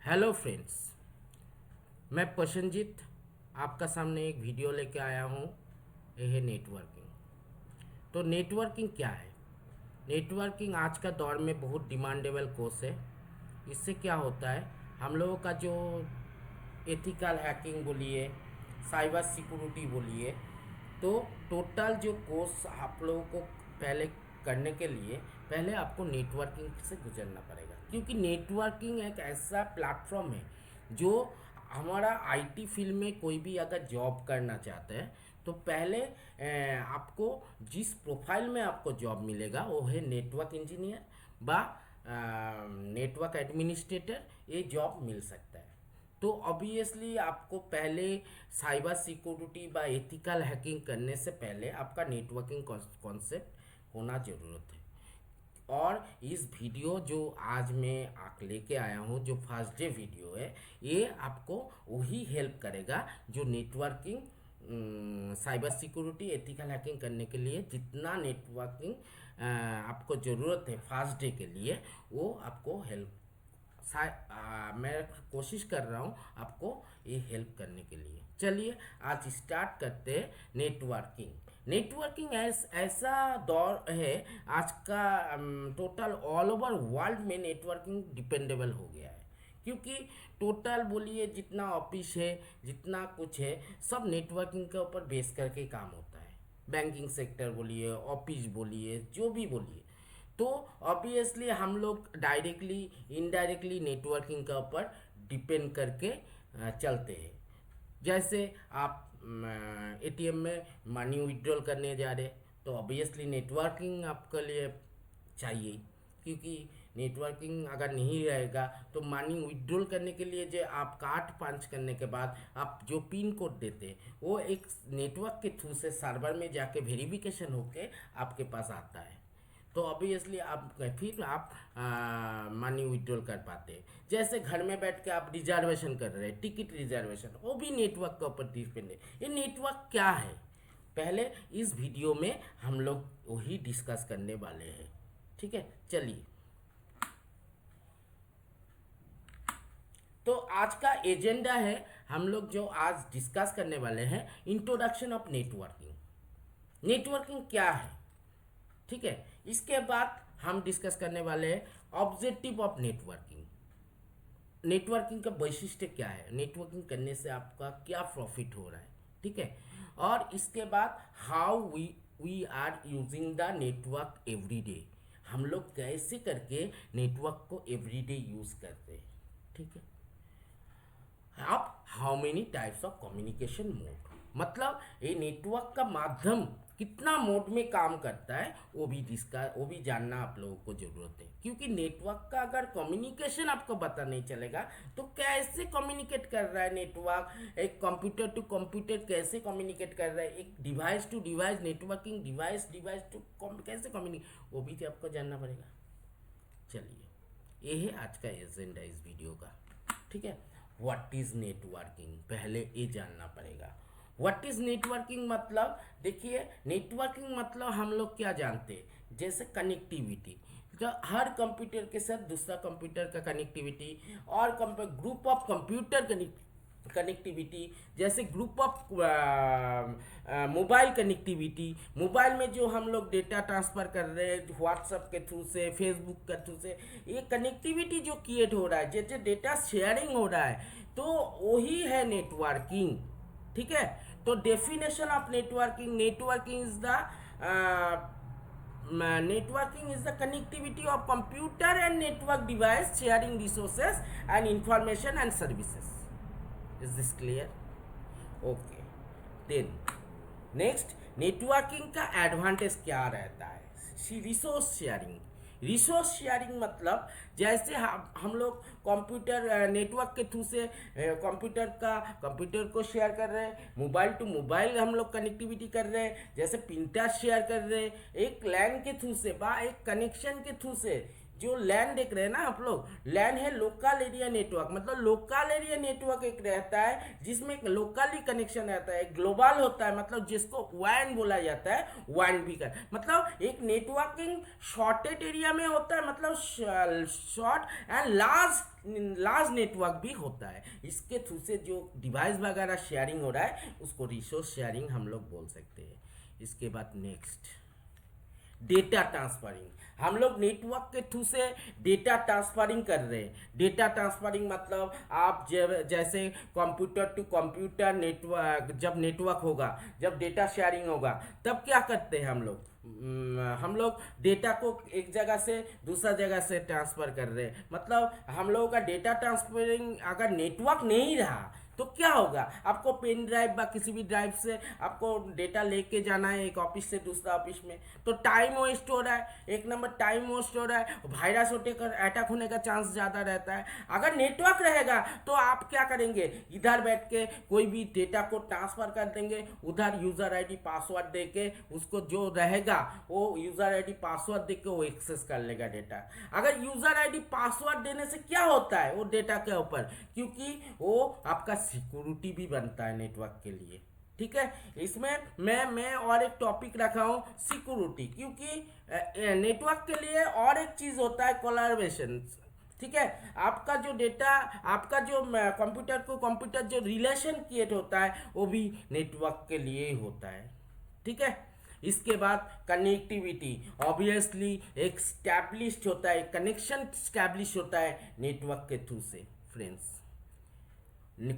Hello friends, मैं प्रसन्नजीत आपका सामने एक वीडियो लेके आया हूँ। यह है नेटवर्किंग। तो नेटवर्किंग क्या है? नेटवर्किंग आज का दौर में बहुत डिमांडेबल कोर्स है। इससे क्या होता है, हम लोगों का जो एथिकल हैकिंग बोलिए, साइबर सिक्योरिटी बोलिए, तो टोटल जो कोर्स आप लोगों को पहले करने के लिए पहले आपको नेटवर्किंग से गुजरना पड़ेगा, क्योंकि नेटवर्किंग एक ऐसा प्लेटफॉर्म है जो हमारा आईटी फील्ड में कोई भी अगर जॉब करना चाहते हैं तो पहले आपको जिस प्रोफाइल में आपको जॉब मिलेगा वो है नेटवर्क इंजीनियर बा नेटवर्क एडमिनिस्ट्रेटर। ये जॉब मिल सकता है। तो ऑब्वियसली आपको पहले साइबर सिक्योरिटी बा एथिकल हैकिंग करने से पहले आपका नेटवर्किंग कॉन्सेप्ट होना ज़रूरत है। और इस वीडियो जो आज मैं लेके आया हूँ, जो फर्स्ट डे वीडियो है, ये आपको वही हेल्प करेगा जो networking, cyber security, ethical hacking करने के लिए जितना नेटवर्किंग आपको ज़रूरत है फर्स्ट डे के लिए, वो आपको हेल्प मैं कोशिश कर रहा हूँ आपको ये हेल्प करने के लिए। चलिए आज स्टार्ट करते हैं नेटवर्किंग। नेटवर्किंग ऐसा दौर है आज का, टोटल ऑल ओवर वर्ल्ड में नेटवर्किंग डिपेंडेबल हो गया है। क्योंकि टोटल बोलिए जितना ऑफिस है, जितना कुछ है, सब नेटवर्किंग के ऊपर बेस करके काम होता है। बैंकिंग सेक्टर बोलिए, ऑफिस बोलिए, जो भी बोलिए, तो ऑब्वियसली हम लोग डायरेक्टली इनडायरेक्टली नेटवर्किंग के ऊपर डिपेंड करके चलते हैं। जैसे आप एटीएम में मनी विड्रॉल करने जा रहे, तो ऑब्वियसली नेटवर्किंग आपके लिए चाहिए, क्योंकि नेटवर्किंग अगर नहीं रहेगा तो मनी विड्रॉल करने के लिए जो आप कार्ड पंच करने के बाद आप जो पिन कोड देते हैं वो एक नेटवर्क के थ्रू से सर्वर में जाके वेरिफिकेशन होके आपके पास आता है। तो ऑब्वियसली आप फिर आप मनी विड्रॉल कर पाते हैं। जैसे घर में बैठ के आप रिजर्वेशन कर रहे हैं, टिकट रिजर्वेशन, वो भी नेटवर्क के ऊपर डिपेंड है। ये नेटवर्क क्या है, पहले इस वीडियो में हम लोग वही डिस्कस करने वाले हैं। ठीक है, चलिए। तो आज का एजेंडा है, हम लोग जो आज डिस्कस करने वाले हैं, इंट्रोडक्शन ऑफ नेटवर्किंग। नेटवर्किंग क्या है, ठीक है। इसके बाद हम डिस्कस करने वाले हैं ऑब्जेक्टिव ऑफ नेटवर्किंग। नेटवर्किंग का वैशिष्ट्य क्या है, नेटवर्किंग करने से आपका क्या प्रॉफिट हो रहा है, ठीक है। और इसके बाद how we are using the network everyday, हम लोग कैसे करके नेटवर्क को एवरीडे यूज करते हैं, ठीक है। अब how many types of communication mode, मतलब ये नेटवर्क का माध्यम कितना मोड में काम करता है, वो भी जानना आप लोगों को ज़रूरत है। क्योंकि नेटवर्क का अगर कम्युनिकेशन आपको पता नहीं चलेगा तो कैसे कम्युनिकेट कर रहा है नेटवर्क, एक कंप्यूटर टू कंप्यूटर कैसे कम्युनिकेट कर रहा है, एक device to device networking, device to कैसे कम्युनिकेट, वो भी तो आपको जानना पड़ेगा। चलिए, ये है आज का एजेंडा इस वीडियो का, ठीक है। व्हाट इज़ नेटवर्किंग, पहले ये जानना पड़ेगा। व्हाट इज़ नेटवर्किंग मतलब, देखिए नेटवर्किंग मतलब हम लोग क्या जानते हैं, जैसे कनेक्टिविटी, तो हर कंप्यूटर के साथ दूसरा कंप्यूटर का कनेक्टिविटी, और ग्रुप ऑफ कंप्यूटर कनेक्टिविटी, जैसे group of mobile connectivity, mobile में जो हम लोग डेटा ट्रांसफ़र कर रहे हैं व्हाट्सएप के थ्रू से, फेसबुक के थ्रू से, ये कनेक्टिविटी जो क्रिएट हो रहा है, जैसे डेटा शेयरिंग हो रहा है, तो वही है नेटवर्किंग, ठीक है। तो definition of networking, networking is the connectivity of computer and network device sharing resources and information and services. Is this clear? Okay. Then next, networking का एडवांटेज क्या रहता है, रिसोर्स शेयरिंग। रिसोर्स शेयरिंग मतलब जैसे हम लोग कंप्यूटर नेटवर्क के through से कंप्यूटर को शेयर कर रहे हैं, मोबाइल टू मोबाइल हम लोग कनेक्टिविटी कर रहे हैं, जैसे प्रिंटर शेयर कर रहे हैं, एक लैन के थ्रू से बा एक कनेक्शन के थ्रू से जो लैन देख रहे हैं ना आप लोग, लैन है लोकल एरिया नेटवर्क। मतलब लोकल एरिया नेटवर्क एक रहता है जिसमें एक लोकली कनेक्शन रहता है, ग्लोबल होता है, मतलब जिसको वैन बोला जाता है, वैन भी कर मतलब एक नेटवर्किंग शॉर्टेड एरिया में होता है, मतलब शॉर्ट एंड लार्ज नेटवर्क भी होता है। इसके थ्रू से जो डिवाइस वगैरह शेयरिंग हो रहा है उसको रिसोर्स शेयरिंग हम लोग बोल सकते हैं। इसके बाद नेक्स्ट डेटा ट्रांसफरिंग, हम लोग नेटवर्क के थ्रू से डेटा ट्रांसफरिंग कर रहे हैं। डेटा ट्रांसफरिंग मतलब आप जैसे कंप्यूटर टू कंप्यूटर नेटवर्क, जब नेटवर्क होगा, जब डेटा शेयरिंग होगा, तब क्या करते हैं हम लोग, हम लोग डेटा को एक जगह से दूसरा जगह से ट्रांसफ़र कर रहे हैं। मतलब हम लोगों का डेटा ट्रांसफरिंग अगर नेटवर्क नहीं रहा तो क्या होगा, आपको पेन ड्राइव या किसी भी ड्राइव से आपको डेटा लेके जाना है एक ऑफिस से दूसरा ऑफिस में, तो टाइम वेस्ट हो रहा है, एक नंबर टाइम वेस्ट हो रहा है, वायरस अटैक होने का चांस ज़्यादा रहता है। अगर नेटवर्क रहेगा तो आप क्या करेंगे, इधर बैठ के कोई भी डेटा को ट्रांसफ़र कर देंगे, उधर यूज़र आईडी पासवर्ड दे के उसको जो रहेगा वो यूज़र आईडी पासवर्ड दे के वो एक्सेस कर लेगा डेटा। अगर यूज़र आईडी पासवर्ड देने से क्या होता है वो डेटा के ऊपर, क्योंकि वो आपका सिक्योरिटी भी बनता है नेटवर्क के लिए। ठीक है, इसमें मैं और एक टॉपिक रखा हूँ सिक्योरिटी, क्योंकि नेटवर्क के लिए और एक चीज़ होता है कोलैबोरेशन। ठीक है, आपका जो डेटा, आपका जो कंप्यूटर जो रिलेशन क्रिएट होता है वो भी नेटवर्क के लिए ही होता है। ठीक है, इसके बाद कनेक्टिविटी, ऑब्वियसली एक स्टैब्लिश्ड होता है, कनेक्शन स्टैब्लिश होता है नेटवर्क के थ्रू से friends.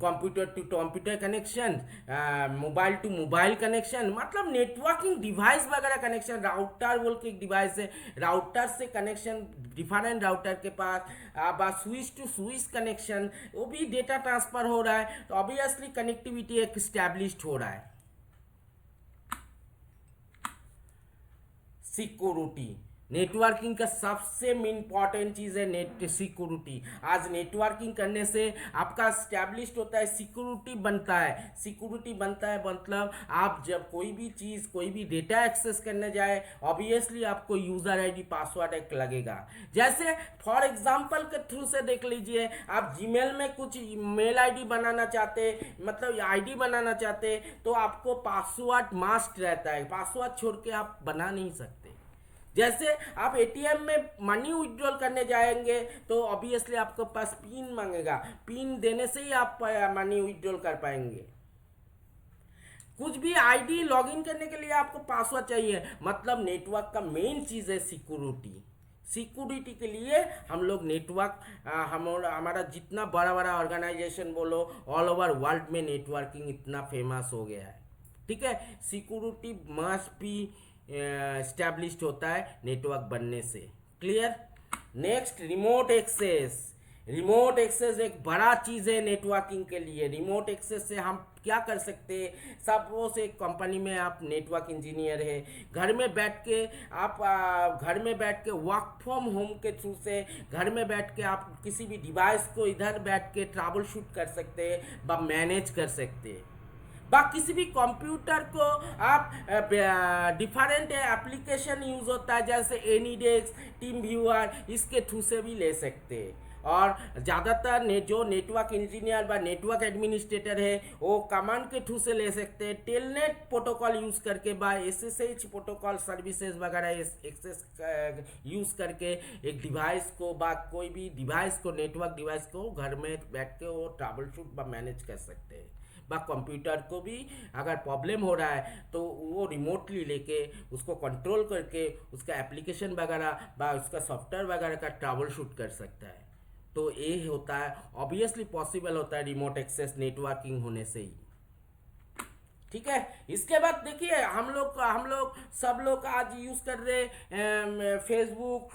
Computer to computer connection, mobile to mobile connection, मतलब नेटवर्किंग डिवाइस वगैरह कनेक्शन, राउटर बोल के एक डिवाइस है, राउटर से कनेक्शन डिफरेंट राउटर के पास, स्विच टू स्विच कनेक्शन, वो भी डेटा ट्रांसफर हो रहा है, तो ऑब्वियसली कनेक्टिविटी एक स्टैब्लिश्ड हो रहा है। सिक्योरिटी, नेटवर्किंग का सबसे इम्पॉर्टेंट चीज़ है नेट सिक्योरिटी। आज नेटवर्किंग करने से आपका स्टैब्लिश्ड होता है, सिक्योरिटी बनता है। सिक्योरिटी बनता है मतलब आप जब कोई भी चीज़, कोई भी डेटा एक्सेस करने जाए, ऑब्वियसली आपको यूज़र आईडी पासवर्ड एक लगेगा। जैसे फॉर एग्जांपल के थ्रू से देख लीजिए, आप जीमेल में कुछ मेल आईडी बनाना चाहते, मतलब आईडी बनाना चाहते, तो आपको पासवर्ड मस्ट रहता है, पासवर्ड छोड़ के आप बना नहीं सकते। जैसे आप एटीएम में मनी विड्रॉल करने जाएंगे तो ऑब्वियसली आपके पास पिन मांगेगा, पिन देने से ही आप मनी विड्रॉल कर पाएंगे। कुछ भी आईडी लॉगिन करने के लिए आपको पासवर्ड चाहिए। मतलब नेटवर्क का मेन चीज़ है सिक्योरिटी। सिक्योरिटी के लिए हम लोग नेटवर्क, हमारा जितना बड़ा बड़ा ऑर्गेनाइजेशन बोलो, ऑल ओवर वर्ल्ड में नेटवर्किंग इतना फेमस हो गया है। ठीक है, सिक्योरिटी मस्ट बी एस्टैब्लिश्ड होता है नेटवर्क बनने से। Clear. Next, remote access. Remote access एक बड़ा चीज़ है नेटवर्किंग के लिए। रिमोट एक्सेस से हम क्या कर सकते हैं, सपोज एक कंपनी में आप नेटवर्क इंजीनियर है, घर में बैठ के आप घर में बैठ के वर्क फ्रॉम होम के थ्रू से घर में बैठ के आप किसी भी डिवाइस को इधर बैठ के ट्रबल शूट कर सकते हैं व मैनेज कर सकते हैं। बा किसी भी कंप्यूटर को आप डिफरेंट एप्लीकेशन यूज़ होता है, जैसे एनीडेस्क, टीम व्यूअर, इसके थ्रू से भी ले सकते हैं। और ज़्यादातर जो नेटवर्क इंजीनियर व नेटवर्क एडमिनिस्ट्रेटर है वो कमांड के थ्रू से ले सकते हैं, टेलनेट प्रोटोकॉल यूज़ करके बा SSH प्रोटोकॉल सर्विसेज वगैरह एक्सेस यूज़ करके एक डिवाइस को बा कोई भी डिवाइस को, नेटवर्क डिवाइस को घर में बैठ के वो ट्रबल शूट व मैनेज कर सकते हैं। बा कंप्यूटर को भी अगर प्रॉब्लम हो रहा है तो वो रिमोटली लेके उसको कंट्रोल करके उसका एप्लीकेशन वगैरह बा उसका सॉफ्टवेयर वगैरह का ट्रबल शूट कर सकता है। तो ये होता है, ऑब्वियसली पॉसिबल होता है रिमोट एक्सेस नेटवर्किंग होने से ही। ठीक है, इसके बाद देखिए हम लोग सब लोग आज यूज़ कर रहे फेसबुक,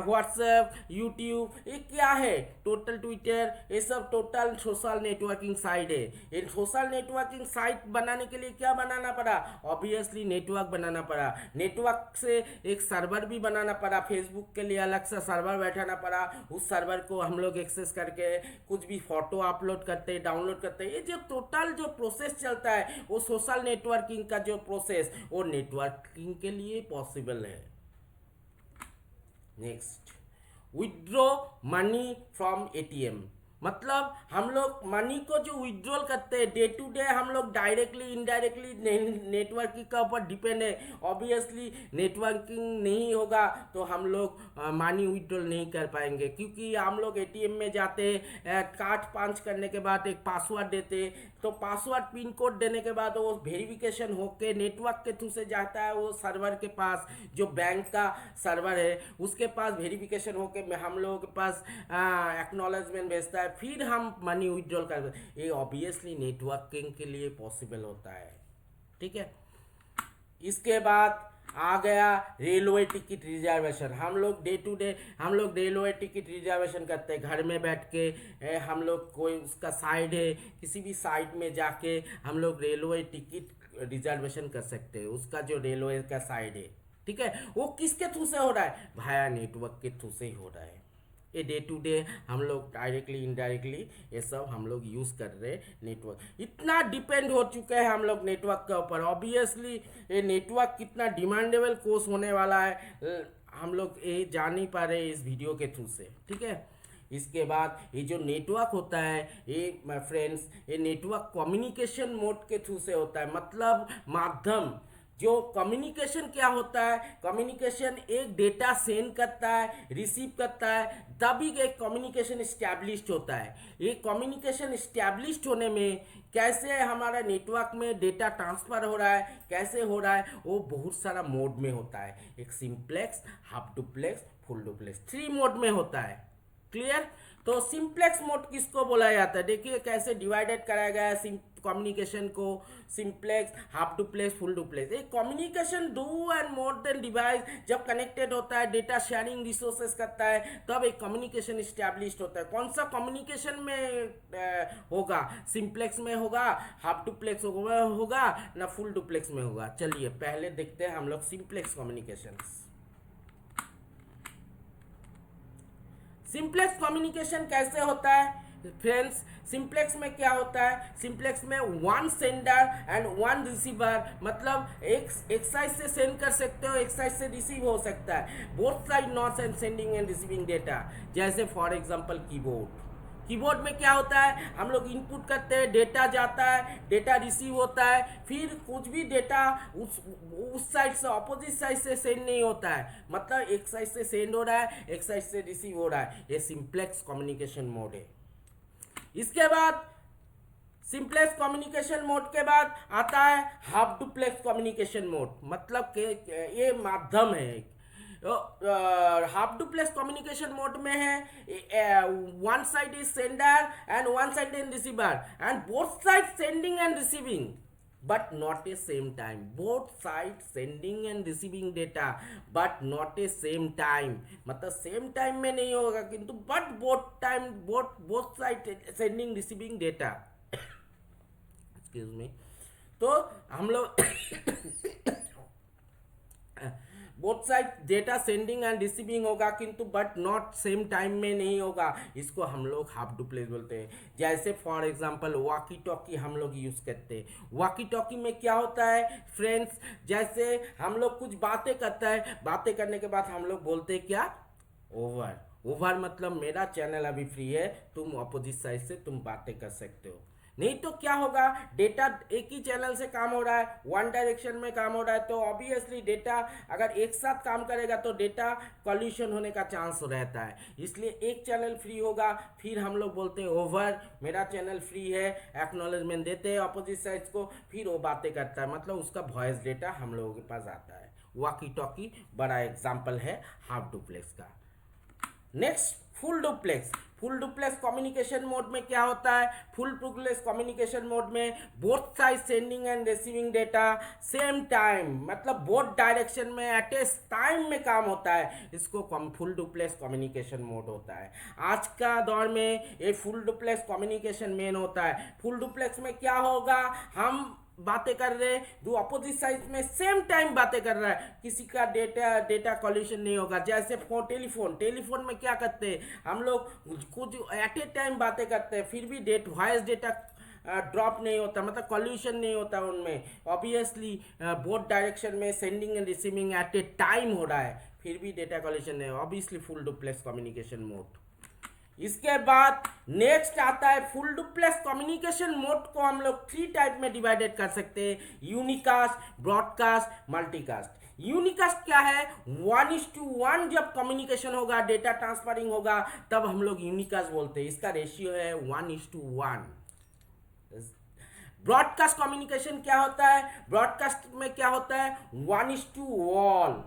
व्हाट्सएप, यूट्यूब, ये क्या है, टोटल ट्विटर, ये सब टोटल सोशल नेटवर्किंग साइट है। ये सोशल नेटवर्किंग साइट बनाने के लिए क्या बनाना पड़ा, ऑब्वियसली नेटवर्क बनाना पड़ा। नेटवर्क से एक सर्वर भी बनाना पड़ा, फेसबुक के लिए अलग सा सर्वर बैठाना पड़ा, उस सर्वर को हम लोग एक्सेस करके कुछ भी फोटो अपलोड करते, डाउनलोड करते, ये जो टोटल जो प्रोसेस चलता है वो सोशल नेटवर्किंग का जो प्रोसेस वो नेटवर्किंग के लिए पॉसिबल है। Next, withdraw money from ATM, मतलब हम लोग मनी को जो विड्रॉल करते हैं डे टू डे, हम लोग डायरेक्टली इनडायरेक्टली नेटवर्किंग का ऊपर डिपेंड है। ऑब्वियसली नेटवर्किंग नहीं होगा तो हम लोग मनी विड्रॉल नहीं कर पाएंगे, क्योंकि हम लोग एटीएम में जाते हैं, कार्ड पंच करने के बाद एक पासवर्ड देते हैं, तो पासवर्ड पिन कोड देने के बाद वो वेरिफिकेशन होके नेटवर्क के थ्रू से जाता है वो सर्वर के पास, जो बैंक का सर्वर है उसके पास वेरिफिकेशन होके हम लोगों के पास एक्नॉलेजमेंट भेजता है, फिर हम मनी विड्रॉल कर। ये ऑब्वियसली नेटवर्किंग के लिए पॉसिबल होता है, ठीक है। इसके बाद आ गया रेलवे टिकट रिजर्वेशन। हम लोग डे टू डे हम लोग रेलवे टिकट रिजर्वेशन करते हैं घर में बैठ के। हम लोग कोई उसका साइड है, किसी भी साइट में जाके हम लोग रेलवे टिकट रिजर्वेशन कर सकते हैं, उसका जो रेलवे का साइड है, ठीक है। वो किसके थ्रू से हो रहा है? भाया नेटवर्क के थ्रू से ही हो रहा है। ये डे टू डे हम लोग डायरेक्टली इनडायरेक्टली ये सब हम लोग यूज़ कर रहे हैं। नेटवर्क इतना डिपेंड हो चुके हैं हम लोग नेटवर्क के ऊपर। ऑब्वियसली ये नेटवर्क कितना डिमांडेबल कोर्स होने वाला है हम लोग ये जान नहीं पा रहे इस वीडियो के थ्रू से, ठीक है। इसके बाद ये जो नेटवर्क होता है ये माय फ्रेंड्स, ये नेटवर्क कम्युनिकेशन मोड के थ्रू से होता है, मतलब माध्यम। जो कम्युनिकेशन क्या होता है? कम्युनिकेशन एक डेटा सेंड करता है, रिसीव करता है, तभी एक कम्युनिकेशन इस्टेब्लिश्ड होता है। ये कम्युनिकेशन इस्टेब्लिश्ड होने में कैसे हमारा नेटवर्क में डेटा ट्रांसफ़र हो रहा है, कैसे हो रहा है, वो बहुत सारा मोड में होता है। एक simplex, half duplex, full duplex, 3 mode में होता है। क्लियर? तो सिंप्लेक्स मोड किसको बोला जाता है? देखिए कैसे डिवाइडेड कराया गया है कम्युनिकेशन को, simplex, half duplex, full duplex. एक कम्युनिकेशन दो एंड मोर देन डिवाइस जब कनेक्टेड होता है, डेटा शेयरिंग रिसोर्सेस करता है, तब एक कम्युनिकेशन इस्टेब्लिश्ड होता है। कौन सा कम्युनिकेशन में होगा? सिंप्लेक्स में होगा, हाफ डुप्लेक्स होगा ना फुल डुप्लेक्स में होगा? चलिए पहले देखते हैं हम लोग सिंप्लेक्स कम्युनिकेशन। सिंप्लेक्स कम्युनिकेशन कैसे होता है फ्रेंड्स? सिंप्लेक्स में क्या होता है? सिंप्लेक्स में 1 सेंडर एंड 1 रिसीवर, मतलब एक साइड से सेंड कर सकते हो, एक साइड से रिसीव हो सकता है। Both side not sending and receiving data. जैसे फॉर एग्जांपल कीबोर्ड में क्या होता है? हम लोग इनपुट करते हैं, डेटा जाता है, डेटा रिसीव होता है, फिर कुछ भी डेटा उस साइड से ऑपोजिट साइड से सेंड नहीं होता है, मतलब एक साइड से सेंड हो रहा है, एक साइड से रिसीव हो रहा है। ये सिंप्लेक्स कम्युनिकेशन मोड है। इसके बाद सिंप्लेक्स कम्युनिकेशन मोड के बाद आता है हाफ डुप्लेक्स कम्युनिकेशन मोड, मतलब ये माध्यम है। हाफ डुप्लेक्स कम्युनिकेशन मोड में है 1 side is sender and 1 side is receiver and both side sending and receiving but not a same time. Both sides sending and receiving data but not a same time, मतलब same time में नहीं होगा किंतु but both side sending receiving data excuse me। तो हम लोग both side data sending and receiving होगा किंतु बट नॉट सेम टाइम में नहीं होगा, इसको हम लोग हाफ डुप्लेक्स बोलते हैं। जैसे फॉर एग्जांपल वॉकी टॉकी हम लोग यूज़ करते हैं। वॉकी टॉकी में क्या होता है फ्रेंड्स? जैसे हम लोग कुछ बातें करते हैं, बातें करने के बाद हम लोग बोलते हैं क्या? ओवर मतलब मेरा चैनल अभी फ्री है, तुम अपोजिट साइड से तुम बातें कर सकते हो। नहीं तो क्या होगा? डेटा एक ही चैनल से काम हो रहा है, 1 डायरेक्शन में काम हो रहा है, तो ऑब्वियसली डेटा अगर एक साथ काम करेगा तो डेटा कॉल्यूशन होने का चांस रहता है। इसलिए एक चैनल फ्री होगा, फिर हम लोग बोलते हैं ओवर, मेरा चैनल फ्री है, एक्नॉलेजमेंट देते हैं अपोजिट साइड को, फिर वो बातें करता है, मतलब उसका वॉइस डेटा हम लोगों के पास आता है। वॉकी टॉकी बड़ा एग्जाम्पल है हाफ डुप्लेक्स का। Next full duplex communication mode में क्या होता है? फुल डुप्लेक्स कम्युनिकेशन मोड में both side sending and receiving data same time, मतलब बोथ डायरेक्शन में एट ए टाइम में काम होता है, इसको फुल डुप्लेक्स कम्युनिकेशन मोड होता है। आज का दौर में ये फुल डुप्लेक्स कम्युनिकेशन मेन होता है। फुल डुप्लेक्स में क्या होगा? हम बातें कर रहे हैं, दो अपोजिट साइड में सेम टाइम बातें कर रहा है, किसी का डेटा कॉल्यूशन नहीं होगा। जैसे टेलीफोन में क्या करते हैं हम लोग? कुछ एट ए टाइम बातें करते हैं, फिर भी वॉइस डेटा ड्रॉप नहीं होता, मतलब कॉल्यूशन नहीं होता उनमें। ऑब्वियसली बोथ डायरेक्शन में sending and receiving at a time हो रहा है, फिर भी डेटा कलेक्शन है, obviously full duplex communication mode. इसके बाद नेक्स्ट आता है फुल डुप्लेक्स कम्युनिकेशन मोड को हम लोग 3 टाइप में डिवाइडेड कर सकते हैं, यूनिकास्ट, ब्रॉडकास्ट, मल्टीकास्ट। यूनिकास्ट क्या है? 1:1 जब कम्युनिकेशन होगा, डेटा ट्रांसफरिंग होगा, तब हम लोग यूनिकास्ट बोलते हैं। इसका रेशियो है 1:1। ब्रॉडकास्ट कम्युनिकेशन क्या होता है? ब्रॉडकास्ट में क्या होता है? 1:all।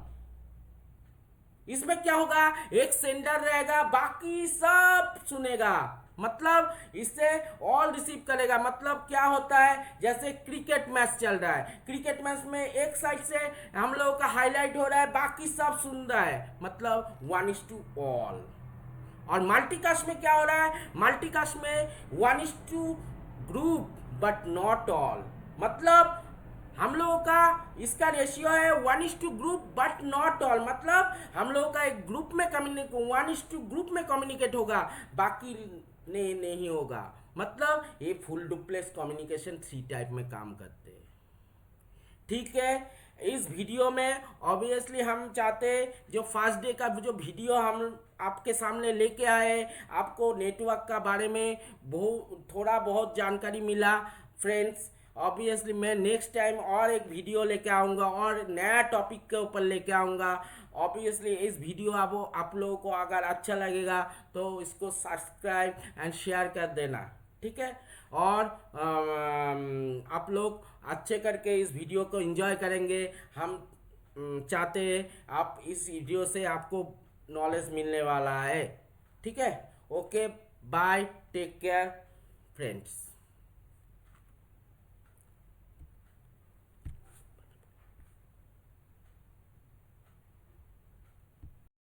इसमें क्या होगा? एक सेंडर रहेगा, बाकी सब सुनेगा, मतलब इससे ऑल रिसीव करेगा। मतलब क्या होता है? जैसे क्रिकेट मैच चल रहा है, क्रिकेट मैच में एक साइड से हम लोगों का हाईलाइट हो रहा है, बाकी सब सुन रहा है, मतलब 1:all। और मल्टीकास्ट में क्या हो रहा है? मल्टीकास्ट में 1:group बट नॉट ऑल। मतलब हम लोगों का इसका रेशियो है 1:group बट नॉट ऑल। मतलब हम लोगों का एक ग्रुप में कम्युनिकेट 1:group में कम्युनिकेट होगा, बाकी नहीं होगा। मतलब ये फुल डुप्लेक्स कम्युनिकेशन 3 टाइप में काम करते हैं। ठीक है, इस वीडियो में ऑब्वियसली हम चाहते जो फर्स्ट डे का जो वीडियो हम आपके सामने लेके आए, आपको नेटवर्क का बारे में थोड़ा बहुत जानकारी मिला फ्रेंड्स। ऑब्वियसली मैं नेक्स्ट टाइम और एक वीडियो लेके आऊँगा और नया टॉपिक के ऊपर लेके आऊँगा। ऑब्वियसली इस वीडियो आप लोगों को अगर अच्छा लगेगा तो इसको सब्सक्राइब एंड शेयर कर देना, ठीक है। और आप लोग अच्छे करके इस वीडियो को एंजॉय करेंगे। हम चाहते हैं आप इस वीडियो से आपको नॉलेज मिलने वाला है, ठीक है। Okay, bye, take care friends.